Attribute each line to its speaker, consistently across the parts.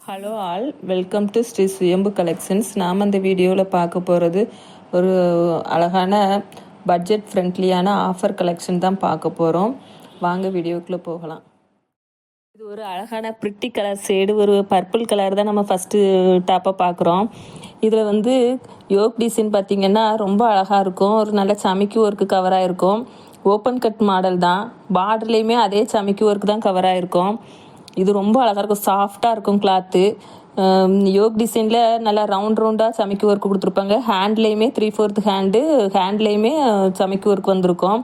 Speaker 1: Hello all, welcome to Sri Suyambu collections. நாம் அந்த வீடியோவில் பார்க்க போகிறது ஒரு அழகான பட்ஜெட் ஃப்ரெண்ட்லியான ஆஃபர் கலெக்ஷன் தான் பார்க்க போகிறோம். வாங்க வீடியோக்குள்ளே போகலாம். இது ஒரு அழகான ப்ரிட்டி கலர் ஷேடு, ஒரு பர்பிள் கலர் தான் நம்ம ஃபஸ்ட்டு டாப்பாக பார்க்குறோம். இதில் வந்து யோக் டிசைன் பார்த்திங்கன்னா ரொம்ப அழகாக இருக்கும். ஒரு நல்ல சமிக்கி ஒர்க்கு கவராக இருக்கும். ஓப்பன் கட் மாடல் தான். பார்டர்லேயுமே அதே சமிக்கி ஒர்க்கு தான் கவராக இருக்கும். இது ரொம்ப அழகாக இருக்கும், சாஃப்டாக இருக்கும் கிளாத்து. யோக் டிசைனில் நல்லா ரவுண்டாக சமைக்கி ஒர்க் கொடுத்துருப்பாங்க. ஹேண்ட்லேயுமே 3/4 ஹேண்ட்லேயுமே சமைக்கி ஒர்க் வந்திருக்கும்.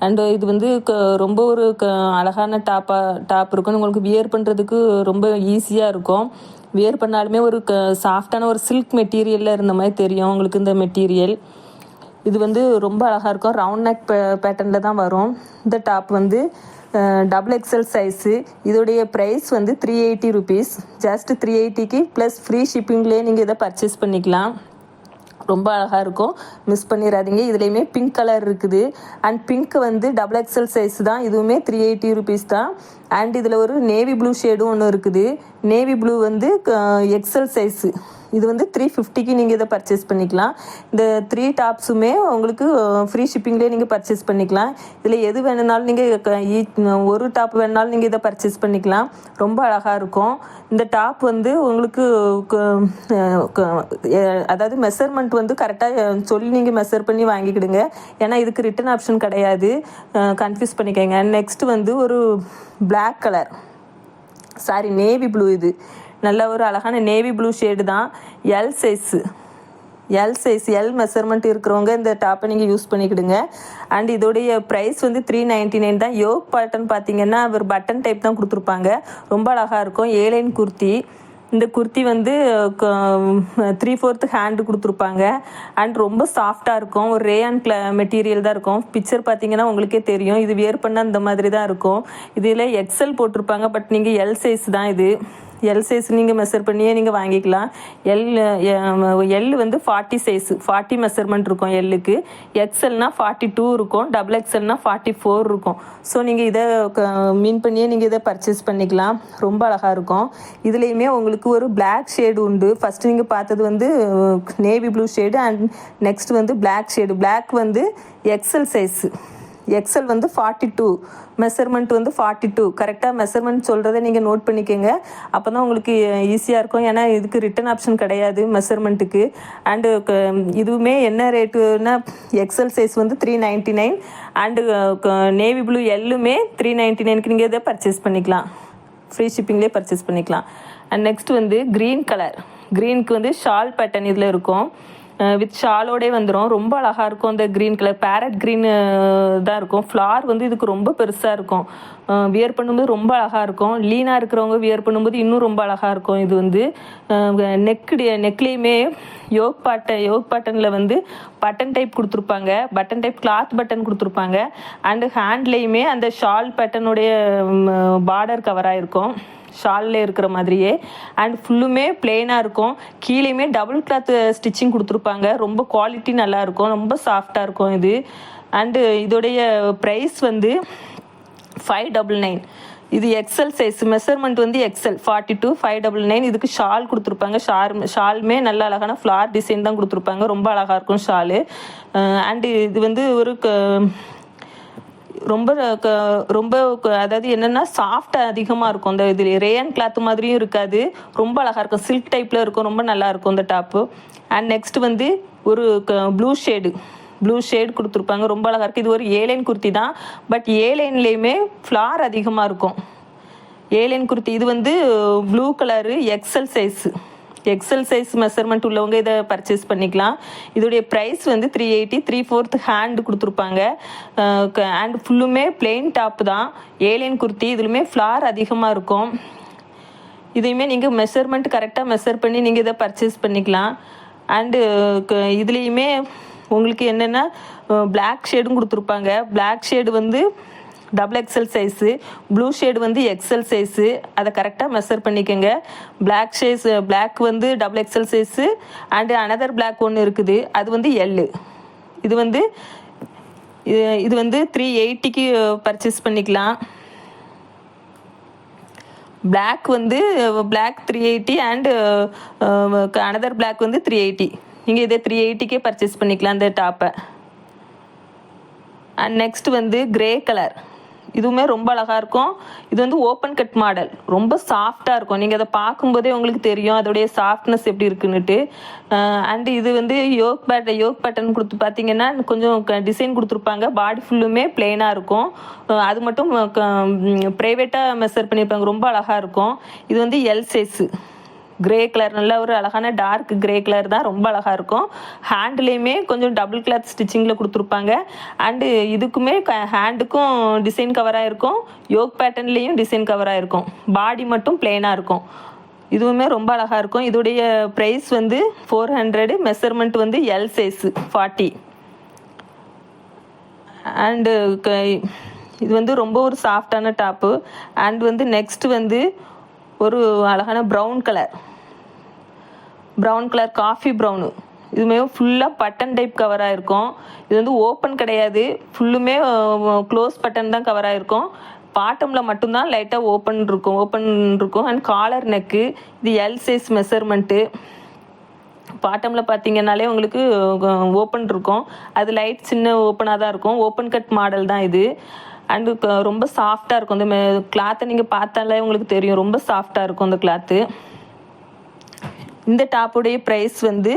Speaker 1: அண்டு இது வந்து ரொம்ப ஒரு அழகான டாப் இருக்கும். உங்களுக்கு வியர் பண்ணுறதுக்கு ரொம்ப ஈஸியாக இருக்கும். வியர் பண்ணாலுமே ஒரு சாஃப்டான ஒரு சில்க் மெட்டீரியலில் இருந்த மாதிரி தெரியும் உங்களுக்கு இந்த மெட்டீரியல். இது வந்து ரொம்ப அழகாக இருக்கும். ரவுண்ட் நெக் பேட்டர்னில் தான் வரும். இந்த டாப் வந்து XXL சைஸு. இதோடைய ப்ரைஸ் வந்து 380 ருபீஸ். ஜஸ்ட் 380க்கு ப்ளஸ் ஃப்ரீ ஷிப்பிங்லேயே நீங்கள் இதை பர்ச்சேஸ் பண்ணிக்கலாம். ரொம்ப அழகாக இருக்கும், மிஸ் பண்ணிடாதீங்க. இதுலேயுமே பிங்க் கலர் இருக்குது. அண்ட் பிங்க் வந்து XXL சைஸ் தான். இதுவுமே 380 ருபீஸ் தான். அண்ட் இதில் ஒரு நேவி ப்ளூ ஷேடும் ஒன்று இருக்குது. நேவி ப்ளூ வந்து எக்ஸல் சைஸு. இது வந்து 350க்கு நீங்கள் இதை பர்ச்சேஸ் பண்ணிக்கலாம். இந்த 3 டாப்ஸுமே உங்களுக்கு ஃப்ரீ ஷிப்பிங்லேயே நீங்கள் பர்ச்சேஸ் பண்ணிக்கலாம். இதில் எது வேணுனாலும் நீங்கள் ஒரு டாப் வேணுனாலும் நீங்கள் இதை பர்ச்சேஸ் பண்ணிக்கலாம். ரொம்ப அழகாக இருக்கும். இந்த டாப் வந்து உங்களுக்கு அதாவது மெஷர்மெண்ட் வந்து கரெக்டாக சொல்லி நீங்கள் மெஷர் பண்ணி வாங்கிக்கிடுங்க. ஏன்னா இதுக்கு ரிட்டன் ஆப்ஷன் கிடையாது, கன்ஃபியூஸ் பண்ணிக்கோங்க. நெக்ஸ்ட் வந்து ஒரு பிளாக் கலர் நேவி ப்ளூ. இது நல்ல ஒரு அழகான நேவி ப்ளூ ஷேடு தான். எல் சைஸ் மெஷர்மெண்ட் இருக்கிறவங்க இந்த டாப்பை நீங்கள் யூஸ் பண்ணிக்கிடுங்க. அண்ட் இதோடைய ப்ரைஸ் வந்து 399 தான். யோக் பேட்டர்ன் பார்த்தீங்கன்னா ஒரு பட்டன் டைப் தான் கொடுத்துருப்பாங்க. ரொம்ப அழகாக இருக்கும். ஏலைன் குர்த்தி. இந்த குர்த்தி வந்து 3/4 ஹேண்டு கொடுத்துருப்பாங்க. அண்ட் ரொம்ப சாஃப்டாக இருக்கும். ஒரு ரேயான் மெட்டீரியல் தான் இருக்கும். பிக்சர் பார்த்தீங்கன்னா உங்களுக்கே தெரியும். இது வியர் பண்ண அந்த மாதிரி தான் இருக்கும். இதில் எக்ஸல் போட்டிருப்பாங்க. பட் நீங்கள் எல் சைஸ் தான். இது எல் சைஸ் நீங்கள் மெஷர் பண்ணியே நீங்கள் வாங்கிக்கலாம். எல் வந்து 40 சைஸு, 40 மெஷர்மெண்ட் இருக்கும் எல்லுக்கு. எக்ஸல்னா 42 இருக்கும். XXLனா 44 இருக்கும். ஸோ நீங்கள் இதை மீன் பண்ணியே நீங்கள் இதை பர்ச்சேஸ் பண்ணிக்கலாம். ரொம்ப அழகாக இருக்கும். இதுலேயுமே உங்களுக்கு ஒரு பிளாக் ஷேடு உண்டு. ஃபஸ்ட்டு நீங்கள் பார்த்தது வந்து navy blue shade. And next வந்து பிளாக் ஷேடு. பிளாக் வந்து எக்ஸல் சைஸு. எக்ஸல் வந்து 42, மெஷர்மெண்ட் வந்து 42. கரெக்டாக மெஷர்மெண்ட் சொல்கிறத நீங்கள் நோட் பண்ணிக்கோங்க. அப்போ தான் உங்களுக்கு ஈஸியாக இருக்கும். ஏன்னா இதுக்கு ரிட்டன் ஆப்ஷன் கிடையாது மெஷர்மெண்ட்டுக்கு. அண்டு இதுவுமே என்ன ரேட்டுன்னா எக்ஸல் சைஸ் வந்து 399. அண்டு நேவி ப்ளூ எல்லுமே 399க்கு நீங்கள் இதை பர்ச்சேஸ் பண்ணிக்கலாம். ஃப்ரீ ஷிப்பிங்லேயே பர்ச்சேஸ் பண்ணிக்கலாம். அண்ட் நெக்ஸ்ட் வந்து க்ரீன் கலர். க்ரீனுக்கு வந்து ஷால் பேட்டர்ன் இதில் இருக்கும். வித் ஷாலோடே வந்துடும். ரொம்ப அழகாக இருக்கும். அந்த க்ரீன் கலர் பேரட் க்ரீன் தான் இருக்கும். ஃப்ளார் வந்து இதுக்கு ரொம்ப பெருசாக இருக்கும். வியர் பண்ணும்போது ரொம்ப அழகாக இருக்கும். லீனாக இருக்கிறவங்க வியர் பண்ணும்போது இன்னும் ரொம்ப அழகாக இருக்கும். இது வந்து நெக்லேயுமே யோக் பேட்டர்னில் வந்து பட்டன் டைப் கொடுத்துருப்பாங்க. பட்டன் டைப் கிளாத் பட்டன் கொடுத்துருப்பாங்க. அண்டு ஹேண்ட்லேயுமே அந்த ஷால் பேட்டர்னுடைய பார்டர் கவராக இருக்கும். ஷாலில் இருக்கிற மாதிரியே. அண்ட் ஃபுல்லுமே பிளெயினாக இருக்கும். கீழேயுமே டபுள் கிளாத் ஸ்டிச்சிங் கொடுத்துருப்பாங்க. ரொம்ப குவாலிட்டி நல்லாயிருக்கும். ரொம்ப சாஃப்டாக இருக்கும் இது. அண்டு இதோடைய ப்ரைஸ் வந்து 599. இது எக்ஸல் சைஸ். மெஷர்மெண்ட் வந்து எக்ஸல் 42, 599. இதுக்கு ஷால் கொடுத்துருப்பாங்க. ஷாலுமே நல்ல அழகான ஃப்ளார் டிசைன் தான் கொடுத்துருப்பாங்க. ரொம்ப அழகாக இருக்கும் ஷாலு. அண்டு இது வந்து ஒரு ரொம்ப அதாவது என்னென்னா சாஃப்டாக அதிகமாக இருக்கும். இந்த இது ரேயான் கிளாத் மாதிரியும் இருக்காது. ரொம்ப அழகாக இருக்கும். சில்க் டைப்பில் இருக்கும். ரொம்ப நல்லாயிருக்கும் இந்த டாப்பு. அண்ட் நெக்ஸ்ட் வந்து ஒரு ப்ளூ ஷேடு கொடுத்துருப்பாங்க. ரொம்ப அழகாக இருக்குது. இது ஒரு ஏலைன் குர்த்தி தான். பட் ஏலைன்லேயுமே ஃப்ளார் அதிகமாக இருக்கும். ஏலைன் குர்த்தி. இது வந்து blue colour XL size measurement உள்ளவங்க இதை பர்ச்சேஸ் பண்ணிக்கலாம். இதோடைய ப்ரைஸ் வந்து 380, 3/4 ஹேண்டு கொடுத்துருப்பாங்க. அண்ட் ஃபுல்லுமே பிளெயின் டாப் தான். ஏலியன் குர்த்தி. இதுலையுமே ஃப்ளார் அதிகமாக இருக்கும். இதையுமே நீங்கள் மெஷர்மெண்ட் கரெக்டாக மெஷர் பண்ணி நீங்கள் இதை பர்ச்சேஸ் பண்ணிக்கலாம். அண்டு இதுலேயுமே உங்களுக்கு என்னென்னா பிளாக் ஷேடும் கொடுத்துருப்பாங்க. பிளாக் ஷேடு வந்து XXL சைஸு. ப்ளூ ஷேடு வந்து எக்ஸல் சைஸு. அதை கரெக்டாக மெஷர் பண்ணிக்கோங்க. பிளாக் வந்து XXL size. And another black ஒன்று இருக்குது. அது வந்து எல்லு. இது வந்து 380க்கு பர்ச்சேஸ் பண்ணிக்கலாம். பிளாக் வந்து பிளாக் 380 அண்டு அனதர் பிளாக் வந்து 380. நீங்கள் இதை 380க்கே பர்ச்சேஸ் பண்ணிக்கலாம் இந்த டாப்பை. அண்ட் நெக்ஸ்ட் வந்து கிரே கலர், இதுவுமே ரொம்ப அழகாக இருக்கும். இது வந்து ஓப்பன் கட் மாடல், ரொம்ப சாஃப்டாக இருக்கும். நீங்கள் அதை பார்க்கும்போதே உங்களுக்கு தெரியும் அதோடைய சாஃப்ட்னஸ் எப்படி இருக்குன்னுட்டு. அண்டு இது வந்து யோக் பேட்டர்ன் கொடுத்து பார்த்தீங்கன்னா கொஞ்சம் டிசைன் கொடுத்துருப்பாங்க. பாடி ஃபுல்லுமே பிளெயினாக இருக்கும். அது மட்டும் ப்ரைவேட்டாக மெஷர் பண்ணியிருப்பாங்க, ரொம்ப அழகாக இருக்கும். இது வந்து எல் சைஸு கிரே கலர், நல்ல ஒரு அழகான டார்க் கிரே கலர் தான், ரொம்ப அழகாக இருக்கும். ஹேண்ட்லேயுமே கொஞ்சம் டபுள் கிளாத் ஸ்டிச்சிங்கில் கொடுத்துருப்பாங்க. அண்டு இதுக்குமே ஹேண்டுக்கும் டிசைன் கவராக இருக்கும், யோக் பேட்டர்ன்லேயும் டிசைன் கவராக இருக்கும். பாடி மட்டும் பிளெயினாக இருக்கும். இதுவுமே ரொம்ப அழகாக இருக்கும். இதோடைய ப்ரைஸ் வந்து 400. மெஷர்மெண்ட் வந்து எல் சைஸு 40. அண்டு இது வந்து ரொம்ப ஒரு சாஃப்டான டாப்பு. அண்ட் வந்து நெக்ஸ்ட் வந்து ஒரு அழகான ப்ரௌன் கலர் காஃபி ப்ரௌனு. இதுவுமே ஃபுல்லாக பட்டன் டைப் கவராக இருக்கும். இது வந்து ஓப்பன் கிடையாது, ஃபுல்லுமே க்ளோஸ் பட்டன் தான் கவராக இருக்கும். பாட்டமில் மட்டும்தான் லைட்டாக ஓப்பன் இருக்கும். And collar neck. இது எல் சைஸ் மெஷர்மெண்ட்டு. பாட்டமில் பார்த்தீங்கன்னாலே உங்களுக்கு ஓப்பன் இருக்கும், அது லைட் சின்ன ஓப்பனாக தான் இருக்கும். ஓப்பன் கட் மாடல் தான் இது. அண்டு ரொம்ப சாஃப்டாக இருக்கும். இந்த கிளாத்தை நீங்கள் பார்த்தாலே உங்களுக்கு தெரியும், ரொம்ப சாஃப்டாக இருக்கும் இந்த கிளாத்து. இந்த டாப்புடைய ப்ரைஸ் வந்து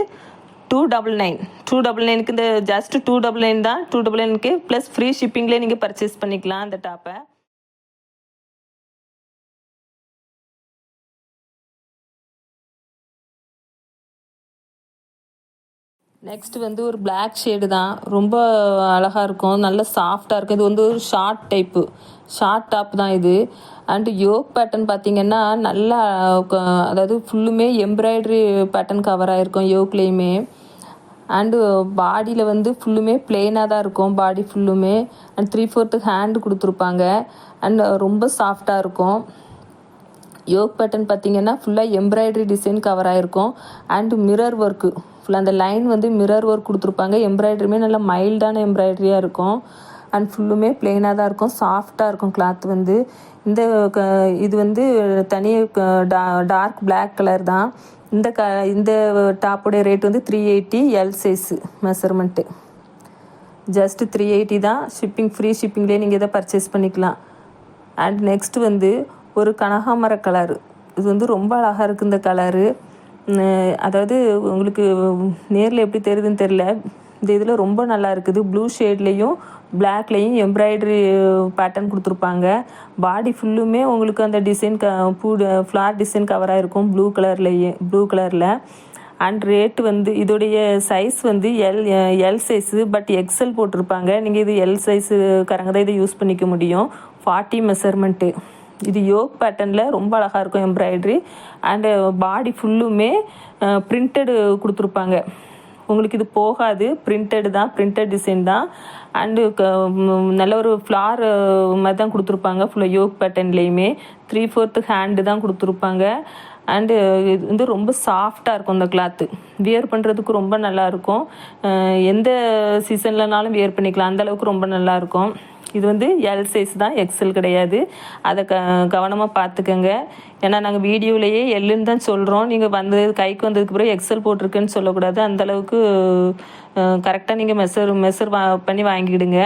Speaker 1: 299. இந்த ஜஸ்ட் 299 தான். 299க்கு ப்ளஸ் ஃப்ரீ ஷிப்பிங்லேயே நீங்கள் பர்ச்சேஸ் பண்ணிக்கலாம் அந்த டாப்பை. நெக்ஸ்ட் வந்து ஒரு பிளாக் ஷேடு தான், ரொம்ப அழகாக இருக்கும், நல்ல சாஃப்டாக இருக்கும். இது வந்து ஒரு ஷார்ட் டாப் தான் இது. அண்டு யோக் பேட்டர்ன் பார்த்தீங்கன்னா நல்லா அதாவது ஃபுல்லுமே எம்ப்ராய்டரி பேட்டர்ன் கவராக இருக்கும் யோக்லேயுமே. அண்டு பாடியில் வந்து ஃபுல்லுமே பிளெயினாக தான் இருக்கும், பாடி ஃபுல்லுமே. அண்ட் 3/4 ஹேண்டு கொடுத்துருப்பாங்க. அண்ட் ரொம்ப சாஃப்டாக இருக்கும். யோக் பேட்டர்ன் பார்த்தீங்கன்னா ஃபுல்லாக எம்ப்ராய்டரி டிசைன் கவராக இருக்கும். அண்டு மிரர் ஒர்க்கு ஃபுல்லாக அந்த லைன் வந்து மிரர் ஒர்க் கொடுத்துருப்பாங்க. எம்ப்ராய்டரியுமே நல்லா மைல்டான எம்ப்ராய்டரியாக இருக்கும். அண்ட் ஃபுல்லுமே பிளெயினாக தான் இருக்கும், சாஃப்டாக இருக்கும் கிளாத் வந்து. இது வந்து தனியாக டார்க் பிளாக் கலர் தான். இந்த டாப்புடைய ரேட் வந்து 380 எல் சைஸு மெஷர்மெண்ட்டு. ஜஸ்ட்டு 380 தான். ஃப்ரீ ஷிப்பிங்லேயே நீங்கள் இதை பர்ச்சேஸ் பண்ணிக்கலாம். அண்ட் நெக்ஸ்ட் வந்து ஒரு கனகாமர கலரு. இது வந்து ரொம்ப அழகாக இருக்குது இந்த கலரு. அதாவது உங்களுக்கு நேரில் எப்படி தெரியுதுன்னு தெரில, இந்த இதில் ரொம்ப நல்லா இருக்குது. ப்ளூ ஷேட்லேயும் பிளாக்லேயும் எம்ப்ராய்டரி பேட்டர்ன் கொடுத்துருப்பாங்க. பாடி ஃபுல்லுமே உங்களுக்கு அந்த டிசைன் ஃப்ளார் டிசைன் கவராக இருக்கும் ப்ளூ கலரில். அண்ட் ரேட்டு வந்து இதோடைய சைஸ் வந்து எல் சைஸு, பட் எக்ஸல் போட்டிருப்பாங்க. நீங்கள் இது எல் சைஸுக்காரங்க தான் இதை யூஸ் பண்ணிக்க முடியும். 40 மெஷர்மெண்ட்டு. இது யோக் பேட்டர்னில் ரொம்ப அழகாக இருக்கும் எம்ப்ராய்டரி. அண்டு பாடி ஃபுல்லுமே பிரிண்டடு கொடுத்துருப்பாங்க. உங்களுக்கு இது போகாது, பிரிண்டட் டிசைன் தான். அண்டு நல்ல ஒரு ஃப்ளார் மாதிரி தான் கொடுத்துருப்பாங்க ஃபுல்லாக யோக் பேட்டர்ன்லேயுமே. 3/4 ஹேண்டு தான் கொடுத்துருப்பாங்க. அண்டு இது வந்து ரொம்ப சாஃப்டாக இருக்கும் இந்த கிளாத்து. வியர் பண்ணுறதுக்கு ரொம்ப நல்லாயிருக்கும். எந்த சீசன்லனாலும் வியர் பண்ணிக்கலாம், அந்தளவுக்கு ரொம்ப நல்லாயிருக்கும். இது வந்து எல் சைஸ் தான், எக்ஸல் கிடையாது. அதை கவனமாக பார்த்துக்கங்க. ஏன்னா நாங்கள் வீடியோலேயே எல்லுன்னு தான் சொல்கிறோம். நீங்கள் கைக்கு வந்ததுக்கு பிறகு எக்ஸல் போட்டிருக்குன்னு சொல்லக்கூடாது. அந்தளவுக்கு கரெக்டாக நீங்கள் மெஷர் பண்ணி வாங்கிடுங்க.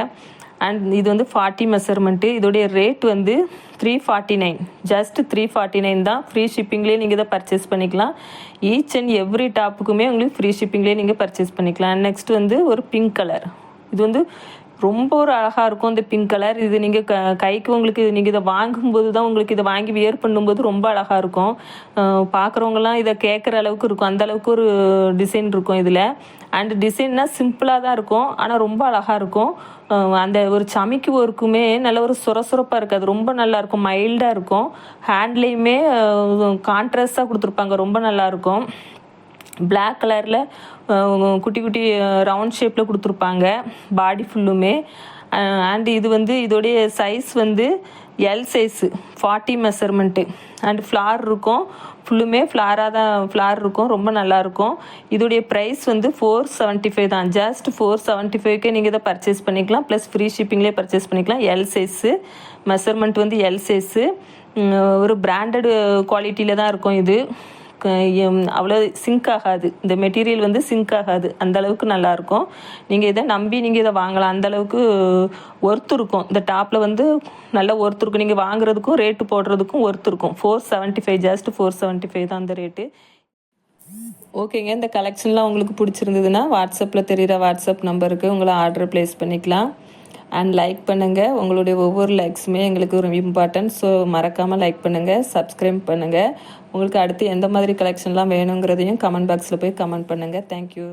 Speaker 1: அண்ட் இது வந்து 40 மெஷர்மெண்ட்டு. இதோடைய ரேட் வந்து 349. ஜஸ்ட் 349 தான். ஃப்ரீ ஷிப்பிங்லேயே நீங்கள் இதை பர்ச்சேஸ் பண்ணிக்கலாம். ஈச் அண்ட் எவ்ரி டாப்புக்குமே உங்களுக்கு ஃப்ரீ ஷிப்பிங்லேயே நீங்கள் பர்ச்சேஸ் பண்ணிக்கலாம். நெக்ஸ்ட் வந்து ஒரு பிங்க் கலர். இது வந்து ரொம்ப ஒரு அழகாக இருக்கும் இந்த பிங்க் கலர். இது நீங்கள் கைக்கு உங்களுக்கு நீங்கள் இதை வாங்கும்போது தான் உங்களுக்கு இதை வாங்கி வியர் பண்ணும்போது ரொம்ப அழகாக இருக்கும். பார்க்குறவங்கலாம் இதை கேட்குற அளவுக்கு இருக்கும், அந்த அளவுக்கு ஒரு டிசைன் இருக்கும் இதில். அண்ட் டிசைன்னா சிம்பிளாக தான் இருக்கும், ஆனால் ரொம்ப அழகாக இருக்கும். அந்த ஒரு சமைக்கு ஒர்க்குமே நல்ல ஒரு சுரசுரப்பாக இருக்காது, ரொம்ப நல்லாயிருக்கும், மைல்டாக இருக்கும். ஹேண்ட்லேயுமே கான்ட்ராஸ்டாக கொடுத்துருப்பாங்க, ரொம்ப நல்லாயிருக்கும். பிளாக் கலரில் குட்டி குட்டி ரவுண்ட் ஷேப்பில் கொடுத்துருப்பாங்க பாடி ஃபுல்லுமே. அண்ட் இது வந்து இதோடைய சைஸ் வந்து L size 40 measurement. And flare இருக்கும், ஃபுல்லுமே ஃப்ளார் இருக்கும், ரொம்ப நல்லாயிருக்கும். இதோடைய ப்ரைஸ் வந்து 475 தான். ஜஸ்ட் 475க்கே நீங்கள் இதை பர்ச்சேஸ் பண்ணிக்கலாம். ப்ளஸ் ஃப்ரீ ஷிப்பிங்லேயே பர்ச்சேஸ் பண்ணிக்கலாம். எல் சைஸு மெஷர்மெண்ட் வந்து எல் சைஸு. ஒரு பிராண்டட் குவாலிட்டியில் தான் இருக்கும் இது. அவ்வளோ சிங்க் ஆகாது, இந்த மெட்டீரியல் வந்து சிங்க் ஆகாது, அந்த அளவுக்கு நல்லாயிருக்கும். நீங்கள் இதை நம்பி நீங்கள் இதை வாங்கலாம், அந்த அளவுக்கு ஒர்த் இருக்கும். இந்த டாப்பில் வந்து நல்ல ஒர்த் இருக்கும். நீங்கள் வாங்குறதுக்கும் ரேட்டு போடுறதுக்கும் ஒர்த் இருக்கும். 475, ஜஸ்ட் 475 தான் அந்த ரேட்டு. ஓகேங்க, இந்த கலெக்ஷன்லாம் உங்களுக்கு பிடிச்சிருந்ததுன்னா வாட்ஸ்அப்பில் தெரிகிற வாட்ஸ்அப் நம்பருக்கு உங்களை ஆர்டர் ப்ளேஸ் பண்ணிக்கலாம். அண்ட் லைக் பண்ணுங்கள். உங்களுடைய ஒவ்வொரு லைக்ஸுமே எங்களுக்கு ஒரு இம்பார்ட்டன்ட். ஸோ மறக்காமல் லைக் பண்ணுங்கள், சப்ஸ்கிரைப் பண்ணுங்கள். உங்களுக்கு அடுத்து எந்த மாதிரி கலெக்ஷன்லாம் வேணுங்கிறதையும் கமெண்ட் பாக்ஸில் போய் கமெண்ட் பண்ணுங்கள். தேங்க்யூ.